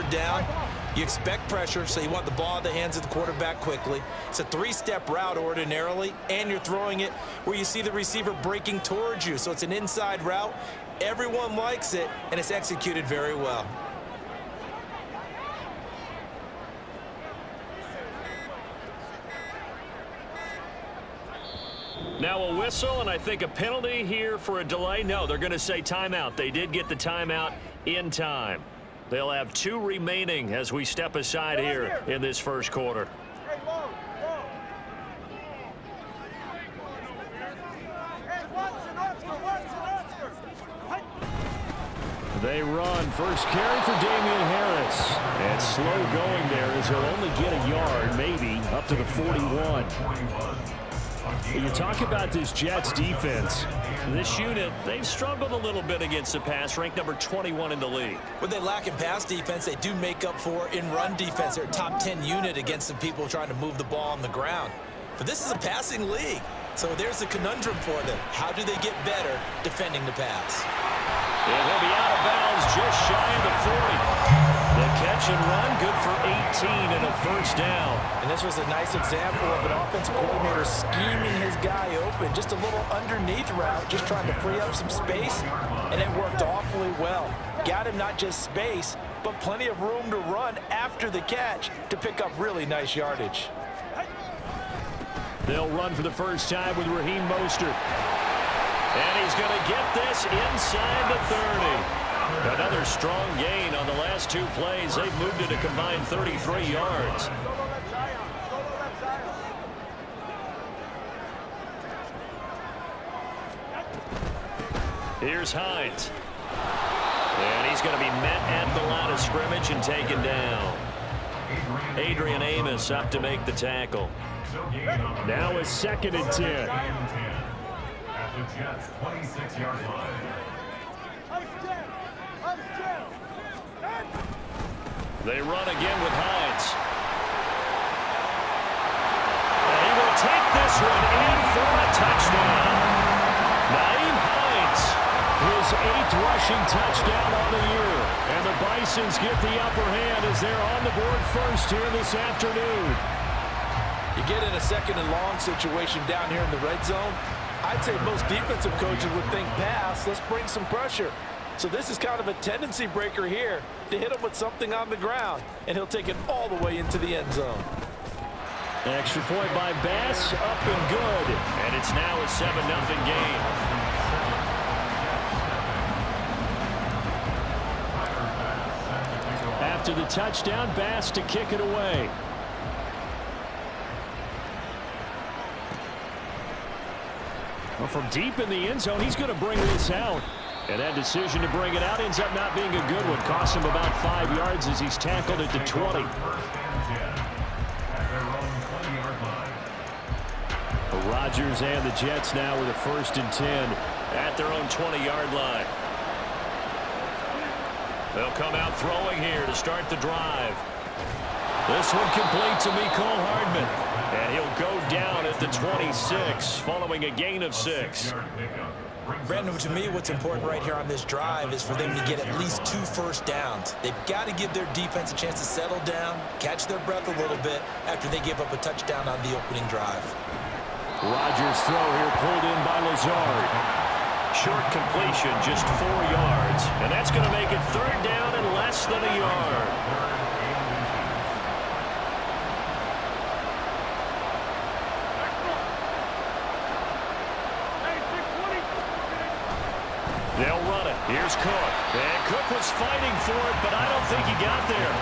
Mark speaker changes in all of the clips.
Speaker 1: Down, you expect pressure, so you want the ball in the hands of the quarterback quickly. It's a three-step route ordinarily, and you're throwing it where you see the receiver breaking towards you. So it's an inside route. Everyone likes it, and it's executed very well.
Speaker 2: Now a whistle, and I think a penalty here for a delay. No, they're going to say timeout. They did get the timeout in time. They'll have 2 remaining as we step aside here in this first quarter. They run. First carry for Damian Harris. And slow going there as he'll only get a yard, maybe, up to the 41. You talk about this Jets defense. This unit, they've struggled a little bit against the pass, ranked number 21 in the league.
Speaker 1: What they lack in pass defense, they do make up for in run defense. They're a top 10 unit against the people trying to move the ball on the ground. But this is a passing league, so there's a conundrum for them. How do they get better defending the pass?
Speaker 2: And he'll be out of bounds just shy of the 40. The catch and run, good for 18 and a first down.
Speaker 1: And this was a nice example of an offensive coordinator scheming his guy open. Just a little underneath route, just trying to free up some space, and it worked awfully well. Got him not just space, but plenty of room to run after the catch to pick up really nice yardage.
Speaker 2: They'll run for the first time with Raheem Mostert. And he's going to get this inside the 30. Another strong gain on the last 2 plays. They've moved it a combined 33 yards. Here's Hines. And he's going to be met at the line of scrimmage and taken down. Adrian Amos up to make the tackle. Now a 2nd and 10.
Speaker 3: At the Jets' 26-yard line.
Speaker 2: They run again with Hines. And he will take this one in for a touchdown. Nyheim Hines, his 8th rushing touchdown on the year. And the Bisons get the upper hand as they're on the board first here this afternoon.
Speaker 1: You get in a 2nd and long situation down here in the red zone. I'd say most defensive coaches would think pass, let's bring some pressure. So this is kind of a tendency breaker here to hit him with something on the ground, and he'll take it all the way into the end zone.
Speaker 2: Extra point by Bass, up and good. And it's now a 7-0 game. After the touchdown, Bass to kick it away. Well, from deep in the end zone, he's going to bring this out. And that decision to bring it out ends up not being a good one. Cost him about 5 yards as he's tackled at the 20. Rodgers and the Jets now with a 1st and 10 at their own 20-yard line. They'll come out throwing here to start the drive. This one complete to Mecole Hardman. And he'll go down at the 26 following a gain of 6.
Speaker 1: Brandon, to me, what's important right here on this drive is for them to get at least 2 first downs. They've got to give their defense a chance to settle down, catch their breath a little bit after they give up a touchdown on the opening drive.
Speaker 2: Rodgers' throw here pulled in by Lazard. Short completion, just 4 yards. And that's going to make it 3rd down and less than a yard. They'll run it. Here's Cook. And Cook was fighting for it, but I don't think he got there.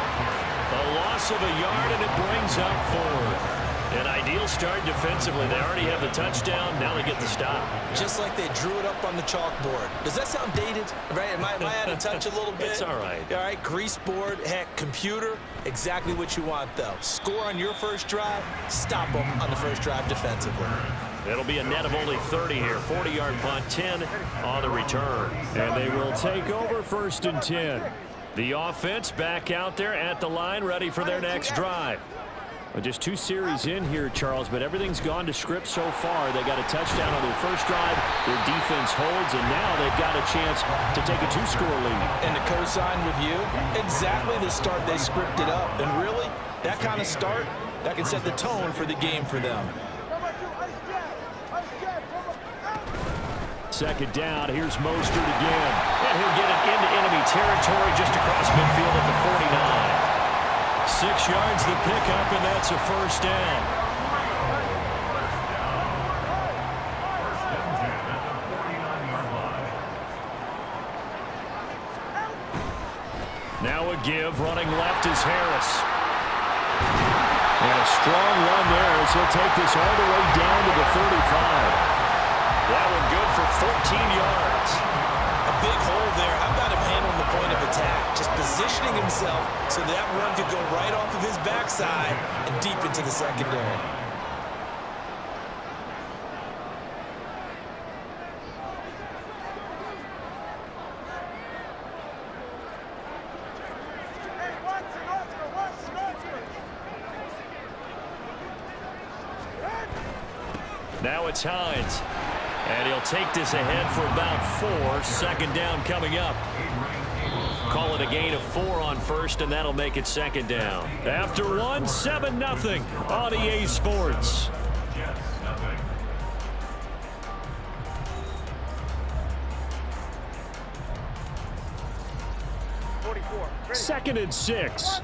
Speaker 2: A loss of a yard, and it brings up 4th. An ideal start defensively. They already have the touchdown. Now they get the stop.
Speaker 1: Just like they drew it up on the chalkboard. Does that sound dated? Right? Am I out of touch a little bit?
Speaker 2: It's all right.
Speaker 1: All right, grease board, heck, computer. Exactly what you want, though. Score on your first drive, stop them on the first drive defensively.
Speaker 2: It'll be a net of only 30 here. 40-yard punt, 10 on the return. And they will take over 1st and 10. The offense back out there at the line, ready for their next drive. Well, just 2 series in here, Charles, but everything's gone to script so far. They got a touchdown on their first drive. Their defense holds, and now they've got a chance to take a 2-score lead.
Speaker 1: And to co-sign with you, exactly the start they scripted up. And really, that kind of start, that can set the tone for the game for them.
Speaker 2: Second down, here's Mostert again. And he'll get it into enemy territory just across midfield at the 49. 6 yards the pickup, and that's a first down. Now a give, running left is Harris. And a strong run there as he'll take this all the way down to the 35. That one good for 14 yards.
Speaker 1: A big hole there. How about him handling the point of attack? Just positioning himself so that run could go right off of his backside and deep into the secondary.
Speaker 2: Now it's Hines. And he'll take this ahead for about 4. Second down coming up. Call it a gain of 4 on first, and that'll make it second down. After 1, 7-0 on EA Sports. Second and 6.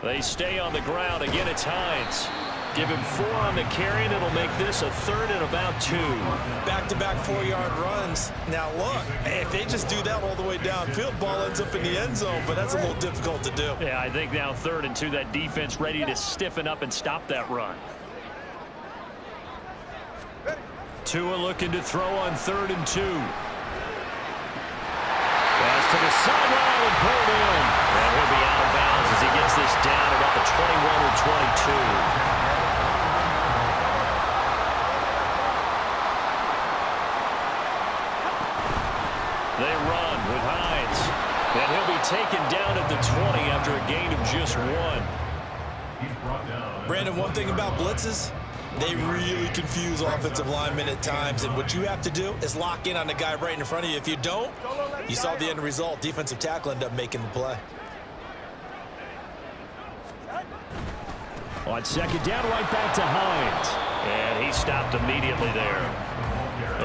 Speaker 2: They stay on the ground. Again, it's Hines. Give him 4 on the carry, and it'll make this a 3rd and about 2.
Speaker 1: Back-to-back 4-yard runs. Now, look, if they just do that all the way downfield, ball ends up in the end zone, but that's a little difficult to do.
Speaker 2: Yeah, I think now 3rd and 2, that defense ready to stiffen up and stop that run. Tua looking to throw on 3rd and 2. Pass to the sideline and pulled in. And he'll be out of bounds as he gets this down about the 21 or 22. They run with Hines. And he'll be taken down at the 20 after a gain of just 1.
Speaker 1: Brandon, one thing about blitzes, they really confuse offensive linemen at times, and what you have to do is lock in on the guy right in front of you. If you don't, you saw the end result. Defensive tackle ended up making the play.
Speaker 2: On second down, right back to Hines. And he stopped immediately there.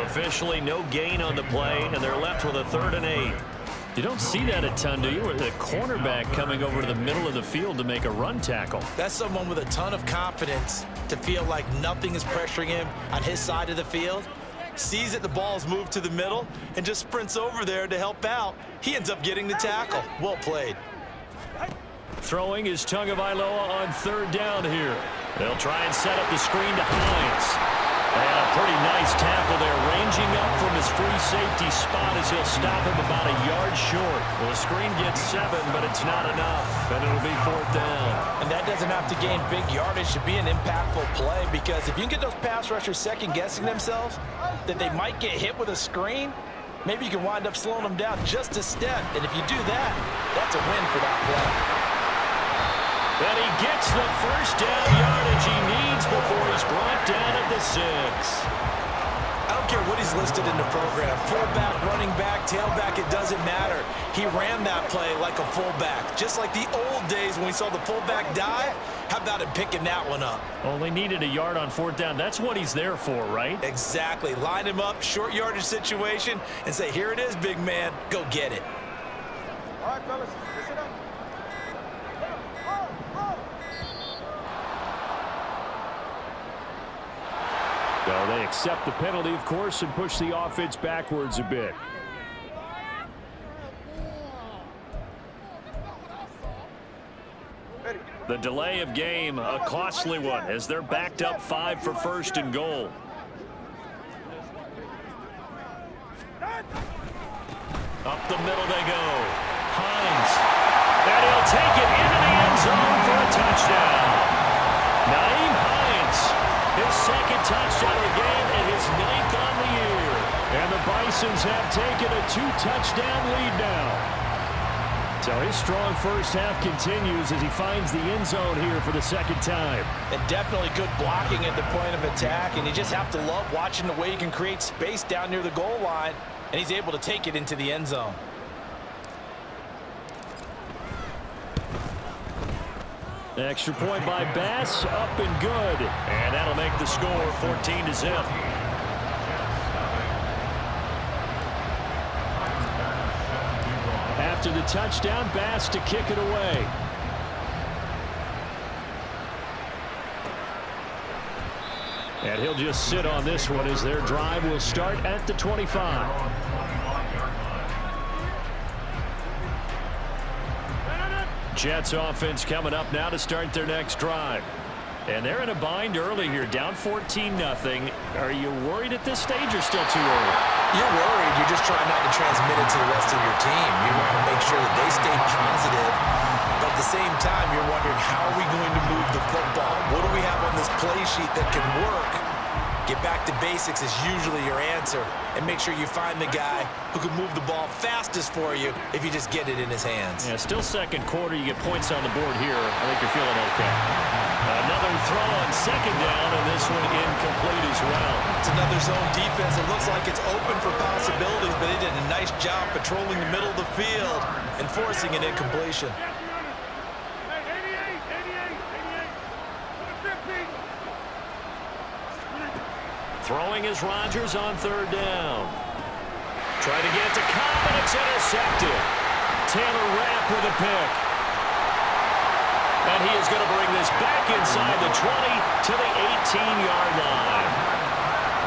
Speaker 2: Officially no gain on the play, and they're left with a 3rd and 8. You don't see that a ton, do you? With a cornerback coming over to the middle of the field to make a run tackle.
Speaker 1: That's someone with a ton of confidence to feel like nothing is pressuring him on his side of the field. Sees that the ball's moved to the middle and just sprints over there to help out. He ends up getting the tackle. Well played.
Speaker 2: Throwing is Tagovailoa on 3rd down here. They'll try and set up the screen to Hines. And a pretty nice tackle there, ranging up from his free safety spot as he'll stop him about a yard short. Well, the screen gets 7, but it's not enough, and it'll be 4th down.
Speaker 1: And that doesn't have to gain big yardage to be an impactful play, because if you can get those pass rushers second-guessing themselves, that they might get hit with a screen, maybe you can wind up slowing them down just a step. And if you do that, that's a win for that play.
Speaker 2: And he gets the first down yardage he needs before he's brought down at the 6.
Speaker 1: I don't care what he's listed in the program. Fullback, running back, tailback, it doesn't matter. He ran that play like a fullback. Just like the old days when we saw the fullback dive. How about him picking that one up?
Speaker 2: Only needed a yard on 4th down. That's what he's there for, right?
Speaker 1: Exactly. Line him up, short yardage situation, and say, here it is, big man. Go get it.
Speaker 4: All right, fellas, listen up.
Speaker 2: So they accept the penalty, of course, and push the offense backwards a bit. The delay of game, a costly one, as they're backed up 5 for 1st and goal. Up the middle they go. Hines. And he'll take it into the end zone for a touchdown. Naeem Hines, his 2nd touchdown of the game and his 9th on the year. And the Bisons have taken a 2-touchdown lead now. So his strong first half continues as he finds the end zone here for the second time.
Speaker 1: And definitely good blocking at the point of attack, and you just have to love watching the way he can create space down near the goal line, and he's able to take it into the end zone.
Speaker 2: Extra point by Bass, up and good. And that'll make the score 14-0. After the touchdown, Bass to kick it away. And he'll just sit on this one as their drive will start at the 25. Jets offense coming up now to start their next drive. And they're in a bind early here, down 14-0. Are you worried at this stage or still too early?
Speaker 1: You're worried. You're just trying not to transmit it to the rest of your team. You want to make sure that they stay positive. But at the same time, you're wondering, how are we going to move the football? What do we have on this play sheet that can work? Get back to basics is usually your answer. And make sure you find the guy who can move the ball fastest for you if you just get it in his hands.
Speaker 2: Yeah, still second quarter. You get points on the board here. I think you're feeling okay. Another throw on second down, and this one incomplete as well.
Speaker 1: It's another zone defense. It looks like it's open for possibilities, but they did a nice job patrolling the middle of the field and forcing an incompletion.
Speaker 2: Throwing is Rodgers on third down. Trying to get to Cobb, and it's intercepted. Taylor Rapp with a pick. And he is going to bring this back inside the 20 to the 18-yard line.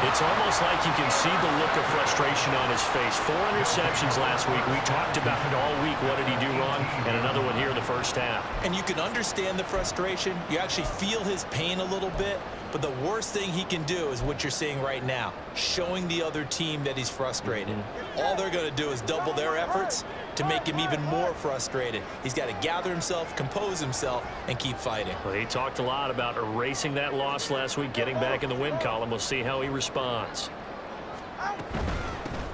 Speaker 2: It's almost like you can see the look of frustration on his face. 4 interceptions last week. We talked about it all week. What did he do wrong? And another one here in the first half.
Speaker 1: And you can understand the frustration. You actually feel his pain a little bit. But the worst thing he can do is what you're seeing right now, showing the other team that he's frustrated. All they're going to do is double their efforts to make him even more frustrated. He's got to gather himself, compose himself, and keep fighting.
Speaker 2: Well, he talked a lot about erasing that loss last week, getting back in the win column. We'll see how he responds.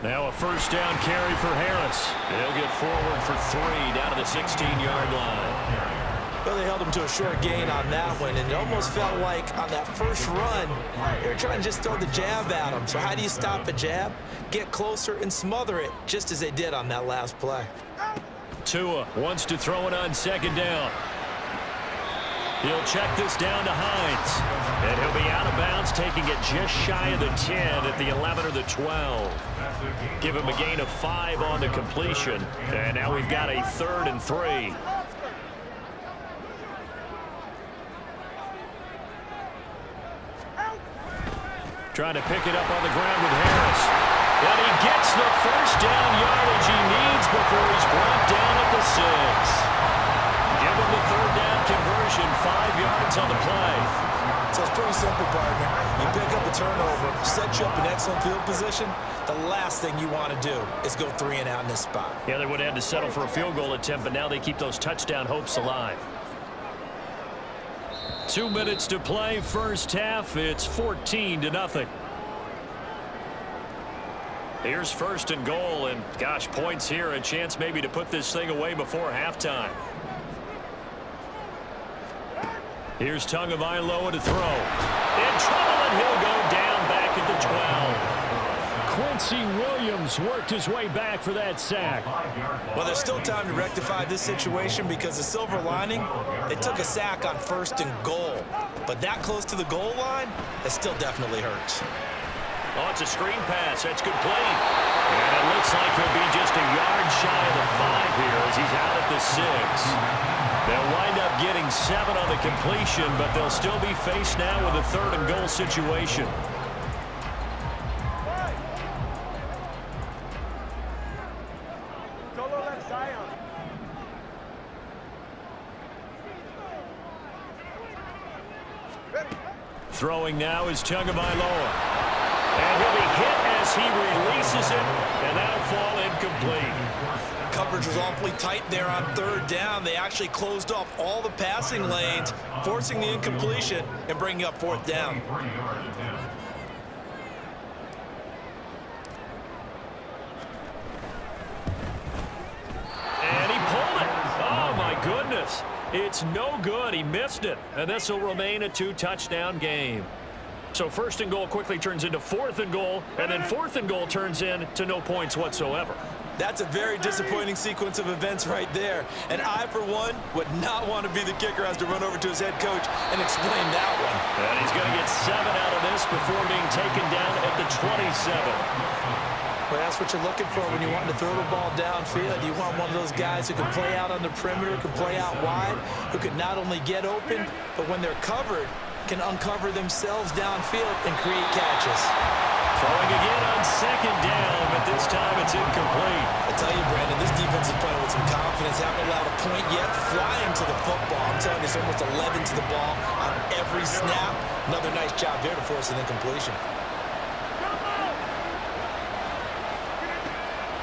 Speaker 2: Now a first down carry for Harris. He'll get forward for 3 down to the 16-yard line.
Speaker 1: Well, they held him to a short gain on that one, and it almost felt like on that first run, they were trying to just throw the jab at him. So how do you stop a jab? Get closer and smother it, just as they did on that last play.
Speaker 2: Tua wants to throw it on second down. He'll check this down to Hines. And he'll be out of bounds, taking it just shy of the 10 at the 11 or the 12. Give him a gain of 5 on the completion. And now we've got a 3rd and 3. Trying to pick it up on the ground with Harris. And he gets the first down yardage he needs before he's brought down at the 6. Give him the 3rd down conversion, 5 yards on the play.
Speaker 1: So it's pretty simple, partner. You pick up a turnover, set you up in excellent field position. The last thing you want to do is go 3 and out in this spot.
Speaker 2: Yeah, they would have had to settle for a field goal attempt, but now they keep those touchdown hopes alive. 2 minutes to play, first half. It's 14-0. Here's 1st and goal, and gosh, points here. A chance maybe to put this thing away before halftime. Here's Tagovailoa to throw. In trouble, and he'll go down back at the 12. Quincy Williams worked his way back for that sack.
Speaker 1: Well, there's still time to rectify this situation because the silver lining, they took a sack on 1st and goal. But that close to the goal line, that still definitely hurts.
Speaker 2: Oh, it's a screen pass. That's complete. And it looks like he'll be just a yard shy of the 5 here as he's out at the 6. They'll wind up getting 7 on the completion, but they'll still be faced now with a 3rd and goal situation. Throwing now is Tagovailoa. And he'll be hit as he releases it, and that'll fall incomplete.
Speaker 1: Coverage was awfully tight there on 3rd down. They actually closed off all the passing lanes, forcing the incompletion and bringing up 4th down.
Speaker 2: That's no good. He missed it. And this will remain a 2-touchdown game. So 1st and goal quickly turns into 4th and goal, and then 4th and goal turns into no points whatsoever.
Speaker 1: That's a very disappointing sequence of events right there. And I, for one, would not want to be the kicker who has to run over to his head coach and explain that one.
Speaker 2: And he's going to get 7 out of this before being taken down at the 27.
Speaker 1: Well, that's what you're looking for when you want to throw the ball downfield. You want one of those guys who can play out on the perimeter, can play out wide, who can not only get open, but when they're covered, can uncover themselves downfield and create catches.
Speaker 2: Throwing again on 2nd down, but this time it's incomplete.
Speaker 1: I tell you, Brandon, this defense is playing with some confidence. Haven't allowed a point yet. Flying to the football. I'm telling you, it's almost 11 to the ball on every snap. Another nice job there to force an incompletion.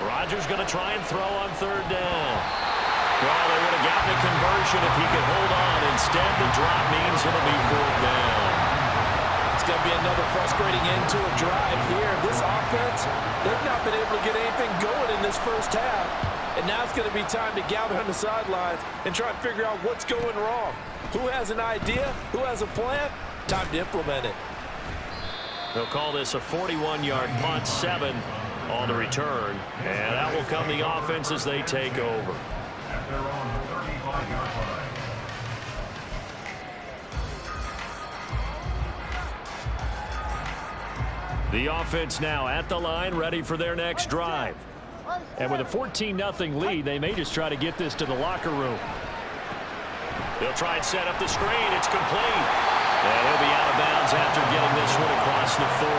Speaker 2: Rodgers going to try and throw on 3rd down. Well, they would have gotten a conversion if he could hold on. Instead, the drop means it'll be 4th down.
Speaker 1: It's going to be another frustrating end to a drive here. This offense, they've not been able to get anything going in this first half. And now it's going to be time to gather on the sidelines and try and figure out what's going wrong. Who has an idea? Who has a plan? Time to implement it.
Speaker 2: They'll call this a 41-yard punt, 7 on the return. And that will come the offense as they take over.
Speaker 3: At their own 35-yard line.
Speaker 2: The offense now at the line, ready for their next drive. And with a 14-0 lead, they may just try to get this to the locker room. They'll try and set up the screen. It's complete. And he'll be out of bounds after getting this one across the 40.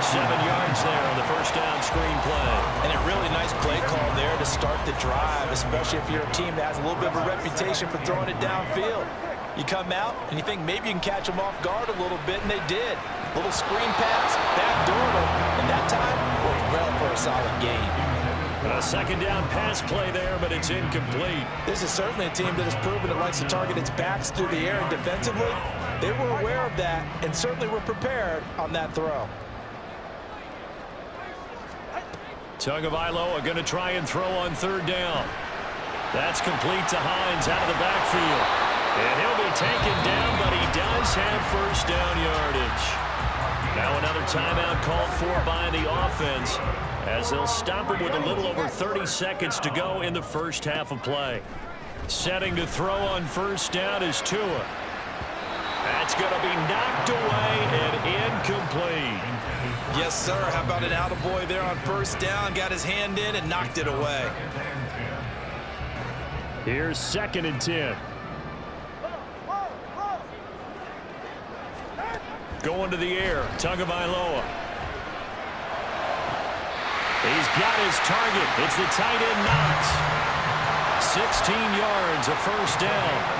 Speaker 2: 7 yards there on the first down screen play.
Speaker 1: And a really nice play call there to start the drive, especially if you're a team that has a little bit of a reputation for throwing it downfield. You come out and you think maybe you can catch them off guard a little bit, and they did. Little screen pass, backdoor them, and that time worked well for a solid game.
Speaker 2: A 2nd down pass play there, but it's incomplete.
Speaker 1: This is certainly a team that has proven it likes to target its backs through the air, and defensively, they were aware of that and certainly were prepared on that throw.
Speaker 2: Tagovailoa going to try and throw on 3rd down. That's complete to Hines out of the backfield. And he'll be taken down, but he does have 1st down yardage. Now another timeout called for by the offense as they'll stop him with a little over 30 seconds to go in the first half of play. Setting to throw on 1st down is Tua. That's going to be knocked away and incomplete.
Speaker 1: Yes, sir. How about an attaboy there on 1st down? Got his hand in and knocked it away.
Speaker 2: Here's 2nd and 10. Going to the air, Tagovailoa. He's got his target. It's the tight end Knox. 16 yards, a 1st down.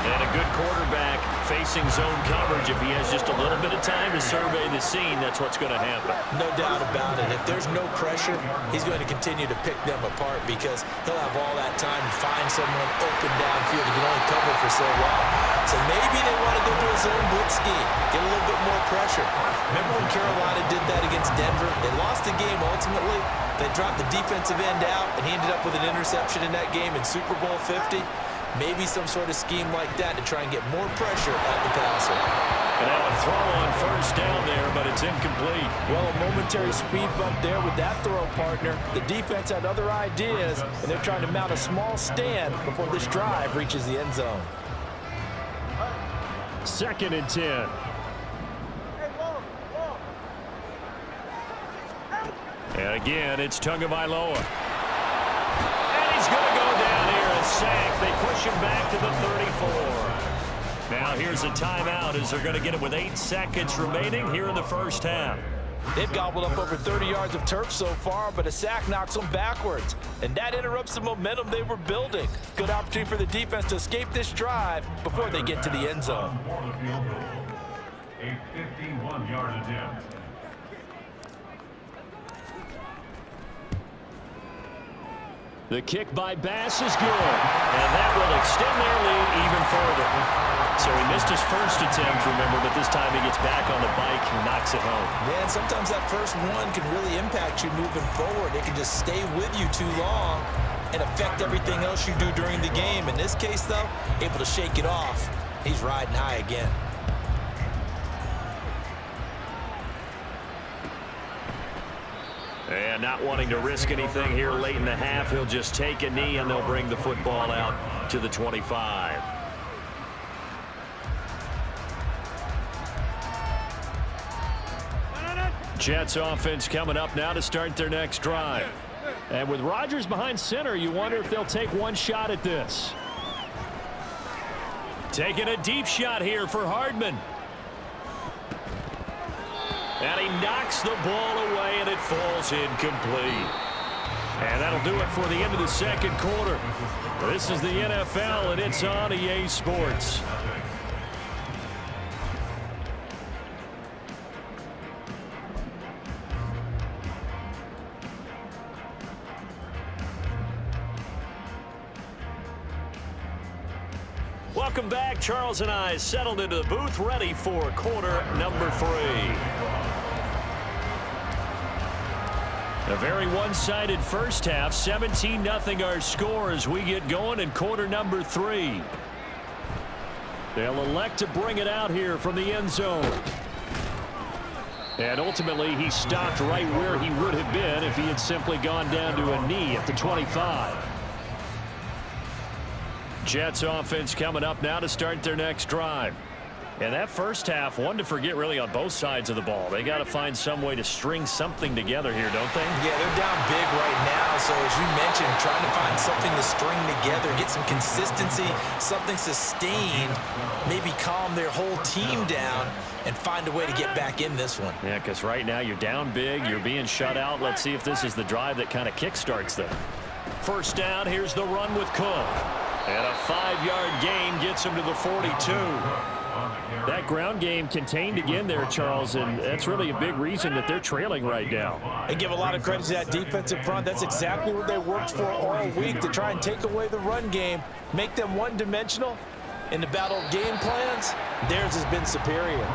Speaker 2: And a good quarterback facing zone coverage. If he has just a little bit of time to survey the scene, that's what's going to happen.
Speaker 1: No doubt about it. If there's no pressure, he's going to continue to pick them apart because he'll have all that time to find someone open downfield. He can only cover for so long. So maybe they want to go to a zone blitz scheme, get a little bit more pressure. Remember when Carolina did that against Denver? They lost the game ultimately. They dropped the defensive end out, and he ended up with an interception in that game in Super Bowl 50. Maybe some sort of scheme like that to try and get more pressure at the passer.
Speaker 2: And now a throw on 1st down there, but it's incomplete.
Speaker 1: Well, a momentary speed bump there with that throw, partner. The defense had other ideas, and they're trying to mount a small stand before this drive reaches the end zone.
Speaker 2: 2nd and 10. And again, it's Tagovailoa. And he's going to go down here, a sack. They push him back to the 34. Now here's a timeout as they're going to get it with 8 seconds remaining here in the first half.
Speaker 1: They've gobbled up over 30 yards of turf so far, but a sack knocks them backwards. And that interrupts the momentum they were building. Good opportunity for the defense to escape this drive before they get to the end zone.
Speaker 3: A 51-yard attempt.
Speaker 2: The kick by Bass is good, and that will extend their lead even further. So he missed his first attempt, remember, but this time he gets back on the bike and knocks it home.
Speaker 1: Man, sometimes that first one can really impact you moving forward. It can just stay with you too long, and affect everything else you do during the game. In this case, though, able to shake it off. He's riding high again.
Speaker 2: And not wanting to risk anything here late in the half, he'll just take a knee and they'll bring the football out to the 25. Jets offense coming up now to start their next drive. And with Rodgers behind center, you wonder if they'll take one shot at this. Taking a deep shot here for Hardman. And he knocks the ball away, and it falls incomplete. And that'll do it for the end of the second quarter. This is the NFL, and it's on EA Sports. Welcome back. Charles and I settled into the booth, ready for quarter number 3. A very one-sided first half. 17-0 our score as we get going in quarter number 3. They'll elect to bring it out here from the end zone. And ultimately, he stopped right where he would have been if he had simply gone down to a knee at the 25. Jets offense coming up now to start their next drive. And that first half, one to forget really on both sides of the ball. They got to find some way to string something together here, don't they?
Speaker 1: Yeah, they're down big right now. So as you mentioned, trying to find something to string together, get some consistency, something sustained, maybe calm their whole team down and find a way to get back in this one.
Speaker 2: Yeah, because right now you're down big, you're being shut out. Let's see if this is the drive that kind of kickstarts them. First down, here's the run with Cook. And a 5-yard gain gets him to the 42. That ground game contained again there, Charles, and that's really a big reason that they're trailing right now.
Speaker 1: They give a lot of credit to that defensive front. That's exactly what they worked for all week, to try and take away the run game, make them one-dimensional. In the battle of game plans, theirs has been superior.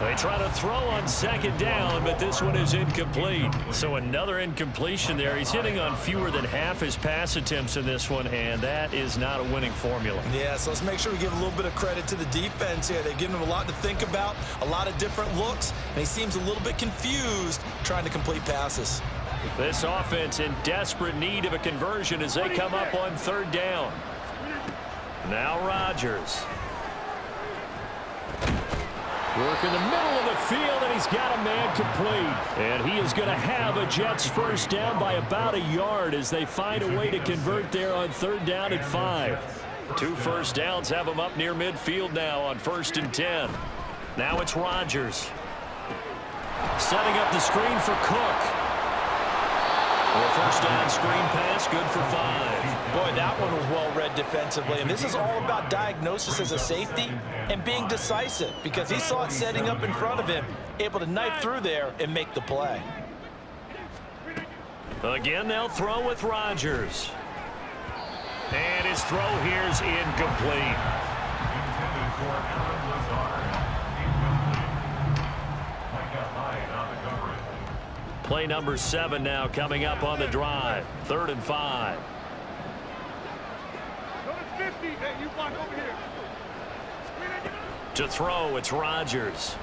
Speaker 2: They try to throw on second down, but this one is incomplete. So another incompletion there. He's hitting on fewer than half his pass attempts in this one, and that is not a winning formula.
Speaker 1: Yeah, so let's make sure we give a little bit of credit to the defense here. They've given him a lot to think about, a lot of different looks, and he seems a little bit confused trying to complete passes.
Speaker 2: This offense in desperate need of a conversion as they come up on third down. Now Rodgers. Work in the middle of the field, and he's got a man complete. And he is going to have a Jets first down by about a yard as they find a way to convert there on third down at 5. 2 first downs have them up near midfield now on 1st and 10. Now it's Rodgers. Setting up the screen for Cook. Well, first down screen pass, good for 5.
Speaker 1: Boy, that one was well read defensively. And this is all about diagnosis as a safety and being decisive, because he saw it setting up in front of him, able to knife through there and make the play.
Speaker 2: Again, they'll throw with Rodgers. And his throw here's incomplete. Play number 7 now coming up on the drive. 3rd and 5. To throw, it's Rodgers.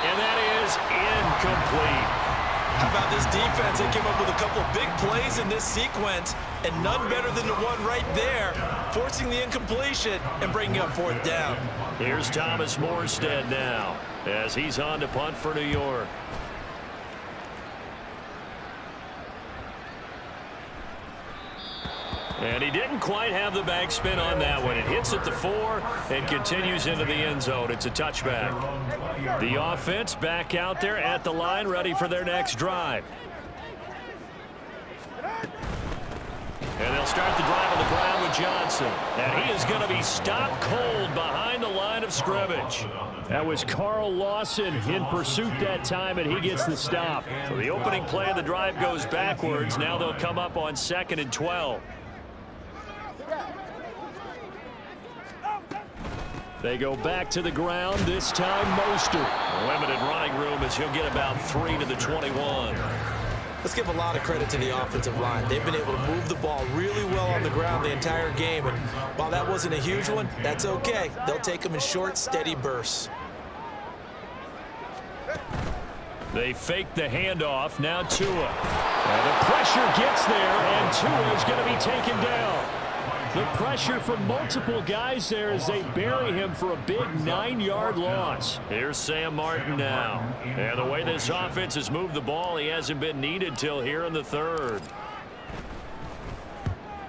Speaker 2: And that is incomplete.
Speaker 1: How about this defense? They came up with a couple of big plays in this sequence, and none better than the one right there, forcing the incompletion and bringing up 4th down.
Speaker 2: Here's Thomas Morstead now as he's on to punt for New York. And he didn't quite have the backspin on that one. It hits at the 4 and continues into the end zone. It's a touchback. The offense back out there at the line, ready for their next drive. And they'll start the drive on the ground with Johnson. And he is going to be stopped cold behind the line of scrimmage. That was Carl Lawson in pursuit that time, and he gets the stop. So the opening play of the drive goes backwards. Now they'll come up on 2nd and 12. They go back to the ground, this time Mostert. Limited running room as he'll get about 3 to the 21.
Speaker 1: Let's give a lot of credit to the offensive line. They've been able to move the ball really well on the ground the entire game, and while that wasn't a huge one, that's okay. They'll take them in short, steady bursts.
Speaker 2: They fake the handoff. Now Tua. And the pressure gets there, and Tua is going to be taken down. The pressure from multiple guys there as they bury him for a big 9-yard loss. Here's Sam Martin now. And the way this offense has moved the ball, he hasn't been needed till here in the third.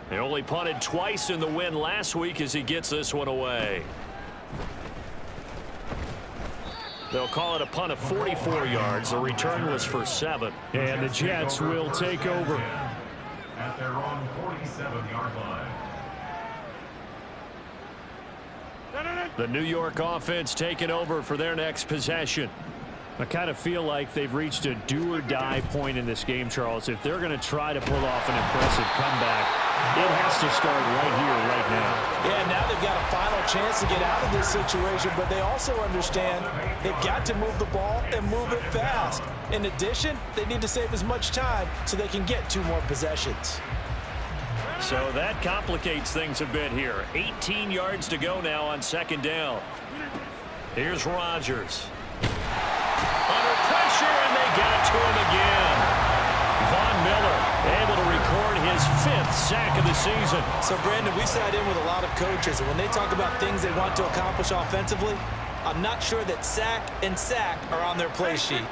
Speaker 2: They only punted twice in the win last week as he gets this one away. They'll call it a punt of 44 yards. The return was for 7. And the Jets will take over.
Speaker 3: At their own 47-yard line.
Speaker 2: The New York offense taking over for their next possession. I kind of feel like they've reached a do-or-die point in this game, Charles. If they're going to try to pull off an impressive comeback, it has to start right here, right now.
Speaker 1: Yeah, now they've got a final chance to get out of this situation, but they also understand they've got to move the ball and move it fast. In addition, they need to save as much time so they can get 2 more possessions.
Speaker 2: So that complicates things a bit here. 18 yards to go now on second down. Here's Rodgers. Under pressure, and they got to him again. Von Miller able to record his 5th sack of the season.
Speaker 1: So, Brandon, we sat in with a lot of coaches, and when they talk about things they want to accomplish offensively, I'm not sure that sack and sack are on their play sheet.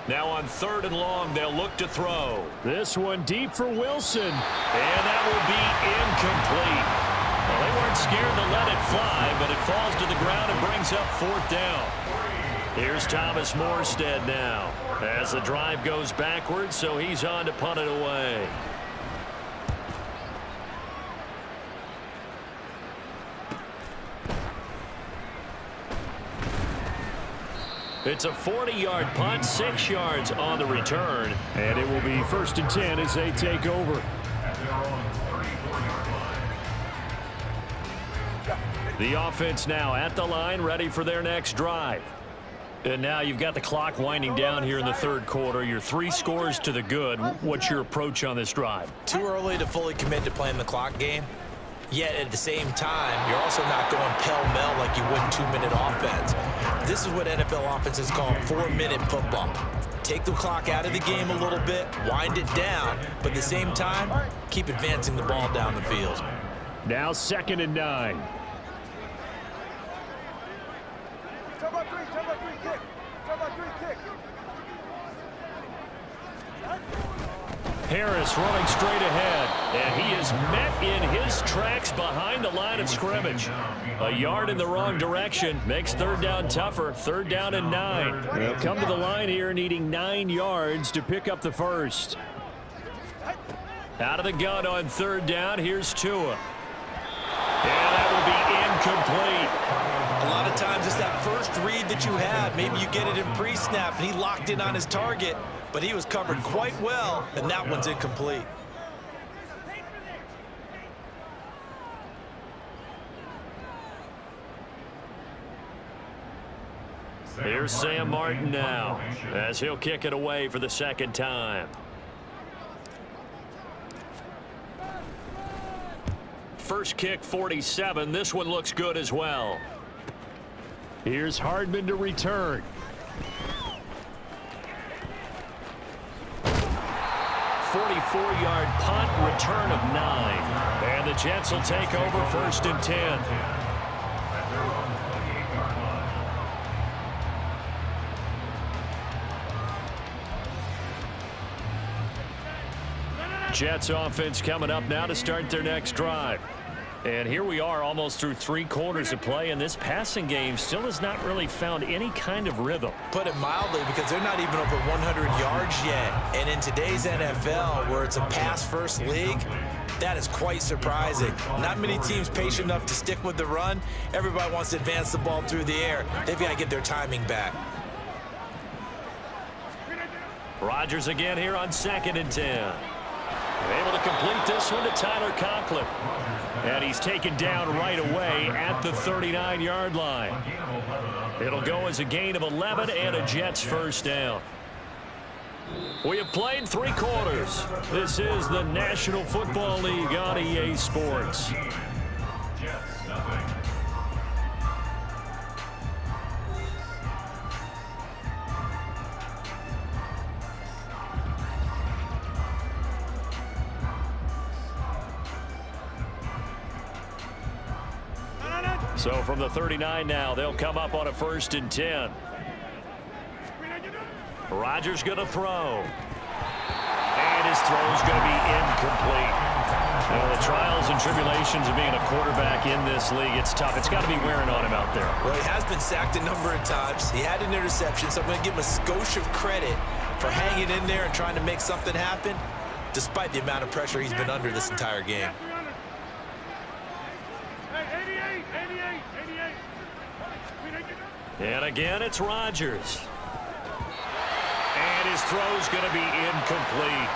Speaker 2: Now on 3rd and long, they'll look to throw. This one deep for Wilson. And that will be incomplete. Well, they weren't scared to let it fly, but it falls to the ground and brings up 4th down. Here's Thomas Morstead now as the drive goes backwards, so he's on to punt it away. It's a 40-yard punt, 6 yards on the return. And it will be 1st and 10 as they take over. The offense now at the line, ready for their next drive. And now you've got the clock winding down here in the 3rd quarter. You're 3 scores to the good. What's your approach on this drive?
Speaker 1: Too early to fully commit to playing the clock game. Yet at the same time, you're also not going pell-mell like you would 2-minute offense. This is what NFL offenses call 4-minute football. Take the clock out of the game a little bit, wind it down, but at the same time, keep advancing the ball down the field.
Speaker 2: Now 2nd and 9.
Speaker 4: Tell about 3 kick. Tell about 3 kick.
Speaker 2: Harris running straight ahead, and he is met in his tracks behind the line of scrimmage. A yard in the wrong direction makes 3rd down tougher. 3rd down and 9. They'll come to the line here needing 9 yards to pick up the first. Out of the gun on 3rd down, here's Tua. And that will be incomplete.
Speaker 1: A lot of times it's that first read that you had. Maybe you get it in pre-snap, and he locked in on his target. But he was covered quite well, and that one's incomplete.
Speaker 2: Here's Sam Martin now as he'll kick it away for the 2nd time. First kick 47. This one looks good as well. Here's Hardman to return. 44-yard punt, return of 9. And the Jets will take over 1st and 10. Jets offense coming up now to start their next drive. And here we are almost through 3 quarters of play, and this passing game still has not really found any kind of rhythm.
Speaker 1: Put it mildly, because they're not even over 100 yards yet. And in today's NFL, where it's a pass-first league, that is quite surprising. Not many teams patient enough to stick with the run. Everybody wants to advance the ball through the air. They've got to get their timing back.
Speaker 2: Rodgers again here on 2nd and 10. Able to complete this one to Tyler Conklin. And he's taken down right away at the 39-yard line. It'll go as a gain of 11 and a Jets first down. We have played 3 quarters. This is the National Football League on EA Sports.
Speaker 3: Jets, nothing.
Speaker 2: So from the 39 now, they'll come up on a 1st and 10. Rodgers going to throw. And his throw's going to be incomplete. Now, the trials and tribulations of being a quarterback in this league, it's tough. It's got to be wearing on him out there.
Speaker 1: Well, he has been sacked a number of times. He had an interception, so I'm going to give him a skosh of credit for hanging in there and trying to make something happen, despite the amount of pressure he's been under this entire game.
Speaker 2: And again, it's Rodgers. And his throw's going to be incomplete.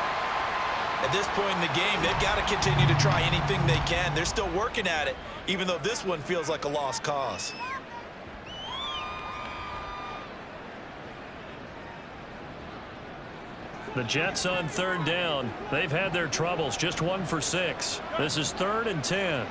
Speaker 1: At this point in the game, they've got to continue to try anything they can. They're still working at it, even though this one feels like a lost cause.
Speaker 2: The Jets on 3rd down. They've had their troubles, just 1 for 6. This is 3rd and 10.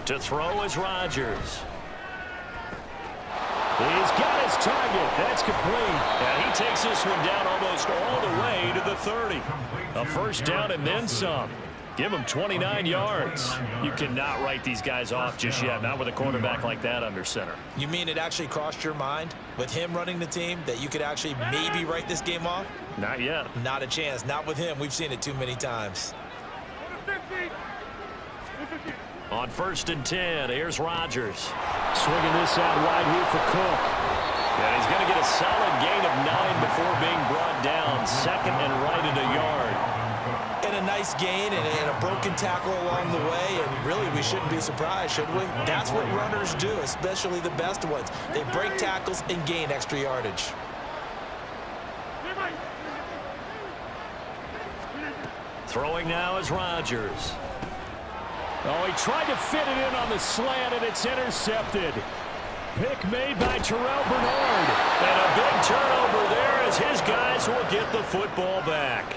Speaker 2: To throw is Rodgers. He's got his target. That's complete. And he takes this one down almost all the way to the 30. A 1st down and then some. Give him 29 yards. You cannot write these guys off just yet, not with a quarterback like that under center.
Speaker 1: You mean it actually crossed your mind with him running the team that you could actually maybe write this game off?
Speaker 2: Not yet.
Speaker 1: Not a chance. Not with him. We've seen it too many times.
Speaker 2: On 1st and 10, here's Rodgers. Swinging this out wide here for Cook. And he's going to get a solid gain of 9 before being brought down. 2nd and right at a yard.
Speaker 1: And a nice gain and a broken tackle along the way. And really, we shouldn't be surprised, should we? That's what runners do, especially the best ones. They break tackles and gain extra yardage.
Speaker 2: Throwing now is Rodgers. Oh, he tried to fit it in on the slant, and it's intercepted. Pick made by Terrell Bernard. And a big turnover there as his guys will get the football back.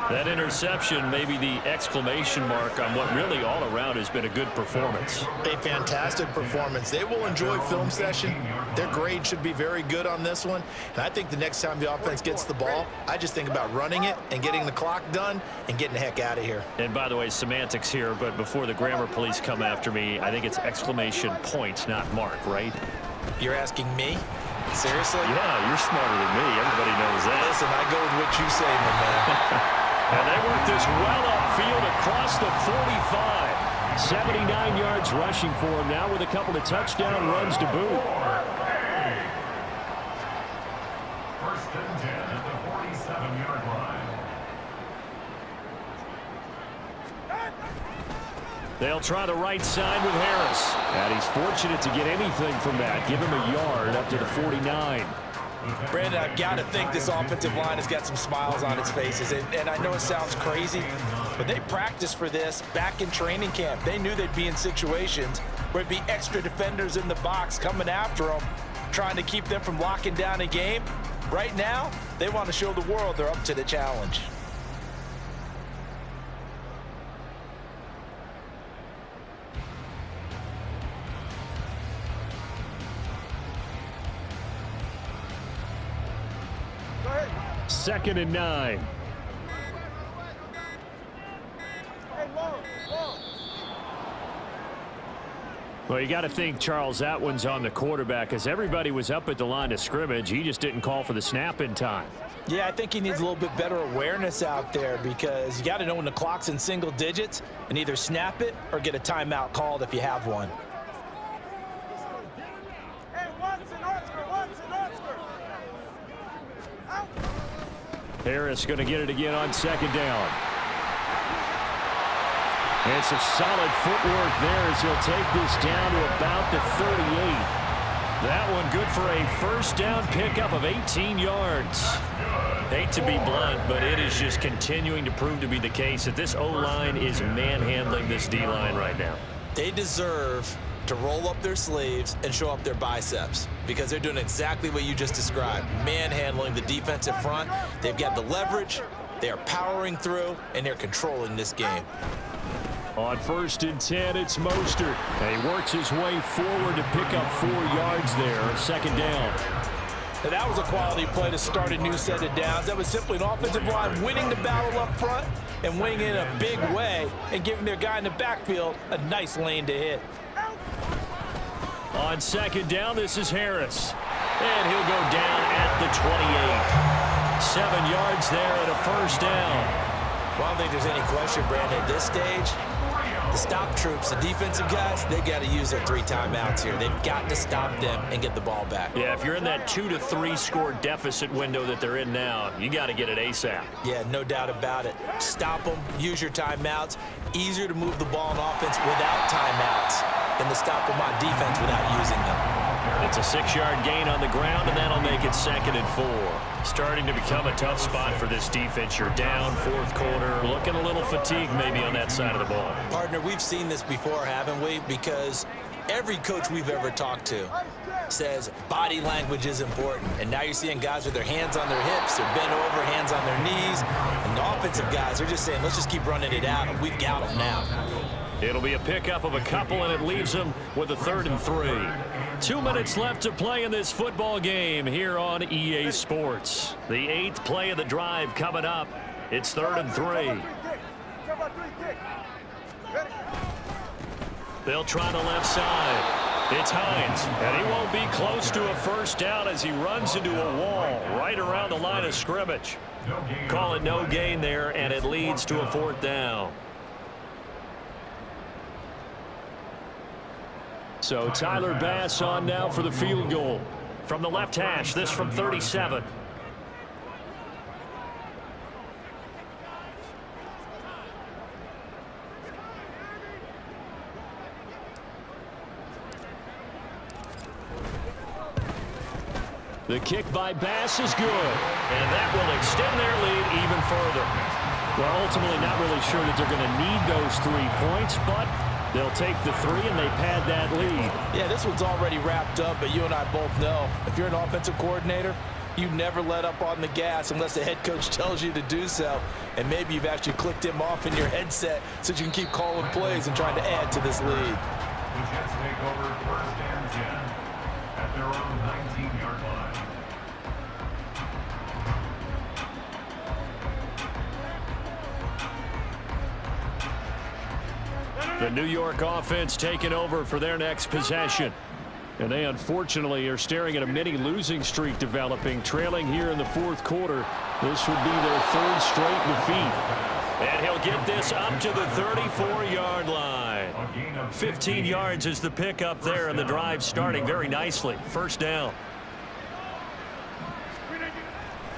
Speaker 2: That interception may be the exclamation mark on what really all around has been a good performance.
Speaker 1: A fantastic performance. They will enjoy film session. Their grade should be very good on this one. And I think the next time the offense gets the ball, I just think about running it and getting the clock done and getting the heck out of here.
Speaker 2: And by the way, semantics here, but before the grammar police come after me, I think it's exclamation point, not mark, right?
Speaker 1: You're asking me? Seriously?
Speaker 2: Yeah, you're smarter than me. Everybody knows that.
Speaker 1: Listen, I go with what you say, my man.
Speaker 2: And they work this well upfield across the 45. 79 yards rushing for him now with a couple of touchdown runs to boot.
Speaker 3: 1st and 10 at the 47-yard line.
Speaker 2: They'll try the right side with Harris. And he's fortunate to get anything from that. Give him a yard up to the 49.
Speaker 1: Brandon, I've got to think this offensive line has got some smiles on its faces. And I know it sounds crazy, but they practiced for this back in training camp. They knew they'd be in situations where it'd be extra defenders in the box coming after them, trying to keep them from locking down a game. Right now, they want to show the world they're up to the challenge.
Speaker 2: Second and 9. Well, you got to think, Charles, that one's on the quarterback as everybody was up at the line of scrimmage. He just didn't call for the snap in time.
Speaker 1: Yeah, I think he needs a little bit better awareness out there because you got to know when the clock's in single digits and either snap it or get a timeout called if you have one.
Speaker 2: Harris going to get it again on second down. And some solid footwork there as he'll take this down to about the 38. That one good for a first down pickup of 18 yards.
Speaker 5: Hate to be blunt, but it is just continuing to prove to be the case that this O-line is manhandling this D-line right now.
Speaker 1: They deserve to roll up their sleeves and show up their biceps because they're doing exactly what you just described, manhandling the defensive front. They've got the leverage, they are powering through, and they're controlling this game.
Speaker 2: On 1st and 10, it's Mostert. And he works his way forward to pick up 4 yards there, second down.
Speaker 1: Now that was a quality play to start a new set of downs. That was simply an offensive line winning the battle up front and winning in a big way and giving their guy in the backfield a nice lane to hit.
Speaker 2: On second down, this is Harris. And he'll go down at the 28. 7 yards there and a first down.
Speaker 1: Well, I don't think there's any question, Brandon, at this stage, the stop troops, the defensive guys, they've got to use their 3 timeouts here. They've got to stop them and get the ball back.
Speaker 5: Yeah, if you're in that 2 to 3 score deficit window that they're in now, you got to get it ASAP.
Speaker 1: Yeah, no doubt about it. Stop them, use your timeouts. Easier to move the ball on offense without timeouts than to stop them on defense without using them.
Speaker 5: It's a 6-yard gain on the ground, and that'll make it 2nd and 4. Starting to become a tough spot for this defense. You're down 4th quarter, looking a little fatigued maybe on that side of the ball.
Speaker 1: Partner, we've seen this before, haven't we? Because every coach we've ever talked to says body language is important. And now you're seeing guys with their hands on their hips, they're bent over, hands on their knees. And the offensive guys are just saying, let's just keep running it out, and we've got them now.
Speaker 2: It'll be a pickup of a couple, and it leaves them with a 3rd and 3. 2 minutes left to play in this football game here on EA Sports. The 8th play of the drive coming up. It's 3rd and 3. They'll try the left side. It's Hines, and he won't be close to a first down as he runs into a wall right around the line of scrimmage. Call it no gain there, and it leads to a 4th down. So Tyler Bass on now for the field goal. From the left hash, this from 37. The kick by Bass is good. And that will extend their lead even further. Well, ultimately not really sure that they're going to need those 3 points, but they'll take the 3 and they pad that lead.
Speaker 1: Yeah, this one's already wrapped up, but you and I both know if you're an offensive coordinator, you never let up on the gas unless the head coach tells you to do so. And maybe you've actually clicked him off in your headset so you can keep calling plays and trying to add to this lead.
Speaker 3: The Jets take over 1st and 10 at their own 19-yard line.
Speaker 2: The New York offense taking over for their next possession. And they unfortunately are staring at a mini losing streak developing, trailing here in the 4th quarter. This would be their 3rd straight defeat. And he'll get this up to the 34-yard line. 15 yards is the pickup there, and the drive starting very nicely. First down.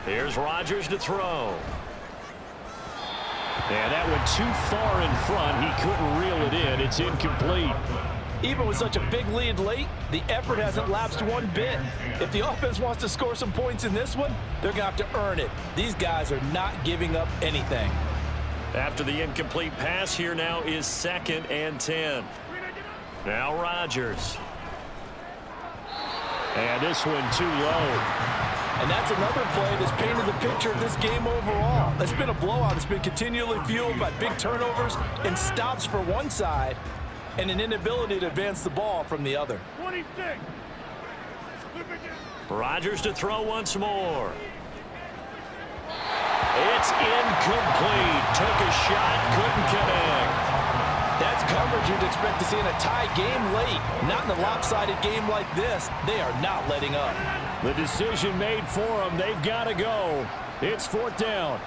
Speaker 2: Here's Rodgers to throw. And that went too far in front. He couldn't reel it in. It's incomplete.
Speaker 1: Even with such a big lead late, the effort hasn't lapsed one bit. If the offense wants to score some points in this one, they're going to have to earn it. These guys are not giving up anything.
Speaker 2: After the incomplete pass, here now is 2nd and 10. Now Rodgers. And this one too low.
Speaker 1: And that's another play that's painted the picture of this game overall. It's been a blowout. It's been continually fueled by big turnovers and stops for one side and an inability to advance the ball from the other.
Speaker 4: 26.
Speaker 2: Rodgers to throw once more. It's incomplete. Took a shot, couldn't connect.
Speaker 1: That's coverage you'd expect to see in a tie game late. Not in a lopsided game like this. They are not letting up.
Speaker 2: The decision made for them. They've got to go. It's 4th down.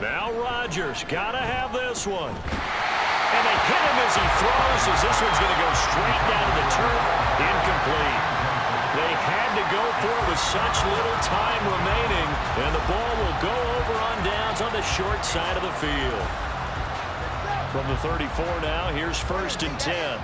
Speaker 2: Now Rodgers got to have this one. And they hit him as he throws, as this one's going to go straight down to the turf. Incomplete.
Speaker 5: to go for it with such little time remaining. And the ball will go over on downs on the short side of the field. From the 34 now, here's 1st and 10.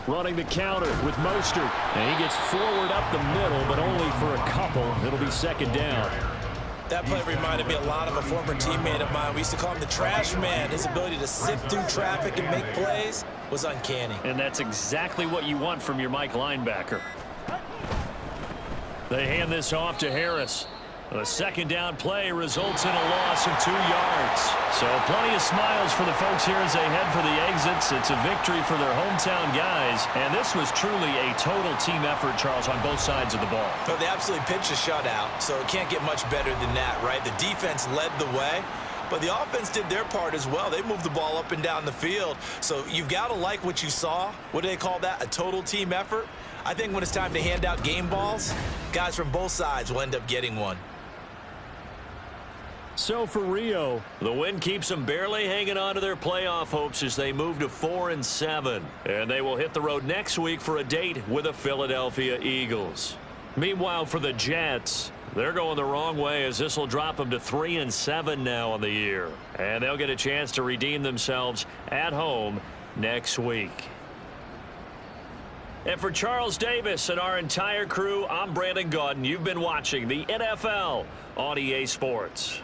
Speaker 2: Running the counter with Mostert. And he gets forward up the middle, but only for a couple. It'll be 2nd down.
Speaker 1: That play reminded me a lot of a former teammate of mine. We used to call him the trash man. His ability to sift through traffic and make plays was uncanny.
Speaker 5: And that's exactly what you want from your Mike linebacker. They hand this off to Harris. The 2nd down play results in a loss of 2 yards. So plenty of smiles for the folks here as they head for the exits. It's a victory for their hometown guys. And this was truly a total team effort, Charles, on both sides of the ball.
Speaker 1: So they absolutely pitched a shutout, so it can't get much better than that, right? The defense led the way, but the offense did their part as well. They moved the ball up and down the field. So you've got to like what you saw. What do they call that? A total team effort? I think when it's time to hand out game balls, guys from both sides will end up getting one.
Speaker 2: So for Rio,
Speaker 5: the win keeps them barely hanging on to their playoff hopes as they move to 4-7. And they will hit the road next week for a date with the Philadelphia Eagles. Meanwhile, for the Jets, they're going the wrong way as this will drop them to 3-7 now on the year. And they'll get a chance to redeem themselves at home next week. And for Charles Davis and our entire crew, I'm Brandon Gaudin. You've been watching the NFL on EA Sports.